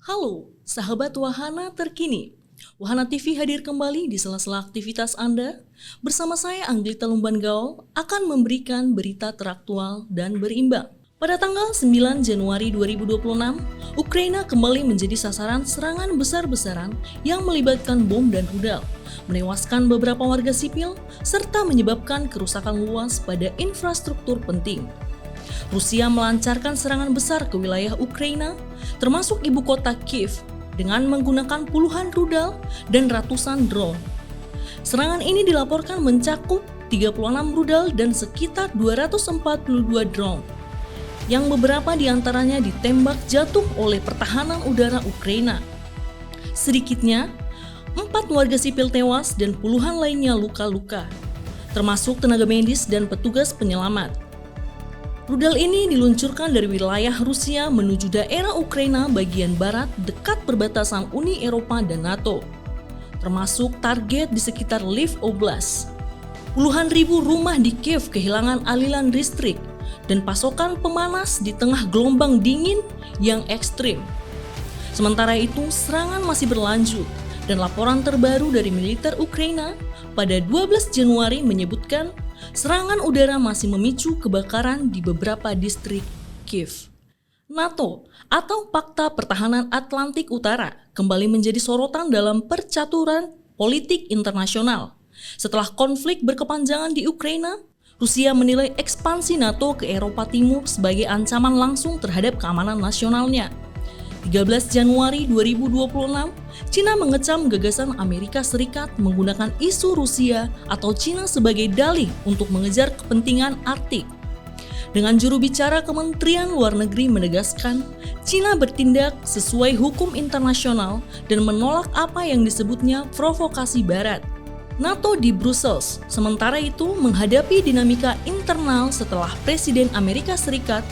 Halo, sahabat Wahana terkini. Wahana TV hadir kembali di sela-sela aktivitas Anda. Bersama saya Anggita Lumban Gaul akan memberikan berita teraktual dan berimbang. Pada tanggal 9 Januari 2026, Ukraina kembali menjadi sasaran serangan besar-besaran yang melibatkan bom dan rudal, menewaskan beberapa warga sipil, serta menyebabkan kerusakan luas pada infrastruktur penting. Rusia melancarkan serangan besar ke wilayah Ukraina, termasuk ibu kota Kiev, dengan menggunakan puluhan rudal dan ratusan drone. Serangan ini dilaporkan mencakup 36 rudal dan sekitar 242 drone, yang beberapa diantaranya ditembak jatuh oleh pertahanan udara Ukraina. Sedikitnya, 4 warga sipil tewas dan puluhan lainnya luka-luka, termasuk tenaga medis dan petugas penyelamat. Rudal ini diluncurkan dari wilayah Rusia menuju daerah Ukraina bagian barat dekat perbatasan Uni Eropa dan NATO, termasuk target di sekitar Lviv Oblast. Puluhan ribu rumah di Kiev kehilangan aliran listrik dan pasokan pemanas di tengah gelombang dingin yang ekstrim. Sementara itu, serangan masih berlanjut dan laporan terbaru dari militer Ukraina pada 12 Januari menyebutkan serangan udara masih memicu kebakaran di beberapa distrik Kiev. NATO atau Pakta Pertahanan Atlantik Utara kembali menjadi sorotan dalam percaturan politik internasional. Setelah konflik berkepanjangan di Ukraina, Rusia menilai ekspansi NATO ke Eropa Timur sebagai ancaman langsung terhadap keamanan nasionalnya. 13 Januari 2026, Cina mengecam gagasan Amerika Serikat menggunakan isu Rusia atau Cina sebagai dalih untuk mengejar kepentingan Arktik. Dengan juru bicara Kementerian Luar Negeri menegaskan, Cina bertindak sesuai hukum internasional dan menolak apa yang disebutnya provokasi Barat. NATO di Brussels sementara itu menghadapi dinamika internal setelah Presiden Amerika Serikat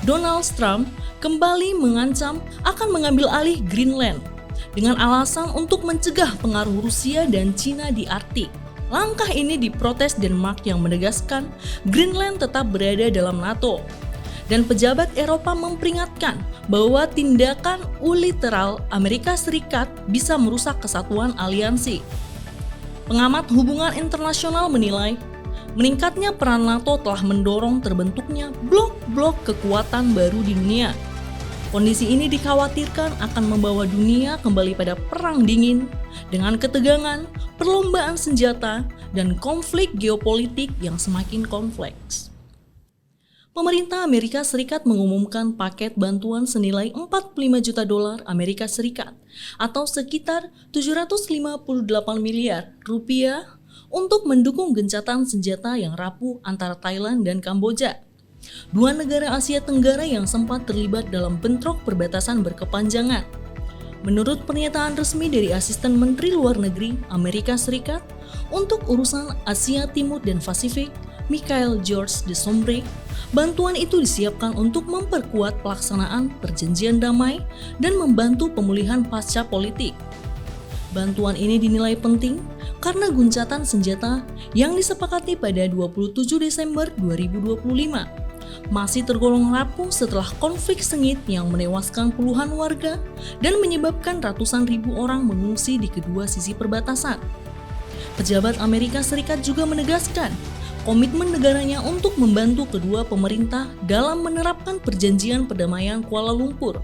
Donald Trump kembali mengancam akan mengambil alih Greenland dengan alasan untuk mencegah pengaruh Rusia dan Cina di Arktik. Langkah ini diprotes Denmark yang menegaskan Greenland tetap berada dalam NATO. Dan pejabat Eropa memperingatkan bahwa tindakan unilateral Amerika Serikat bisa merusak kesatuan aliansi. Pengamat hubungan internasional menilai meningkatnya peran NATO telah mendorong terbentuknya blok-blok kekuatan baru di dunia. Kondisi ini dikhawatirkan akan membawa dunia kembali pada perang dingin dengan ketegangan, perlombaan senjata, dan konflik geopolitik yang semakin kompleks. Pemerintah Amerika Serikat mengumumkan paket bantuan senilai 45 juta dolar Amerika Serikat atau sekitar 758 miliar rupiah untuk mendukung gencatan senjata yang rapuh antara Thailand dan Kamboja, dua negara Asia Tenggara yang sempat terlibat dalam bentrok perbatasan berkepanjangan. Menurut pernyataan resmi dari Asisten Menteri Luar Negeri Amerika Serikat untuk urusan Asia Timur dan Pasifik, Michael George Desombri, bantuan itu disiapkan untuk memperkuat pelaksanaan perjanjian damai dan membantu pemulihan pasca politik. Bantuan ini dinilai penting karena gencatan senjata yang disepakati pada 27 Desember 2025 masih tergolong rapuh setelah konflik sengit yang menewaskan puluhan warga dan menyebabkan ratusan ribu orang mengungsi di kedua sisi perbatasan. Pejabat Amerika Serikat juga menegaskan komitmen negaranya untuk membantu kedua pemerintah dalam menerapkan perjanjian perdamaian Kuala Lumpur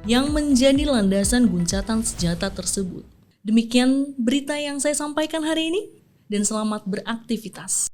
yang menjadi landasan gencatan senjata tersebut. Demikian berita yang saya sampaikan hari ini, dan selamat beraktivitas.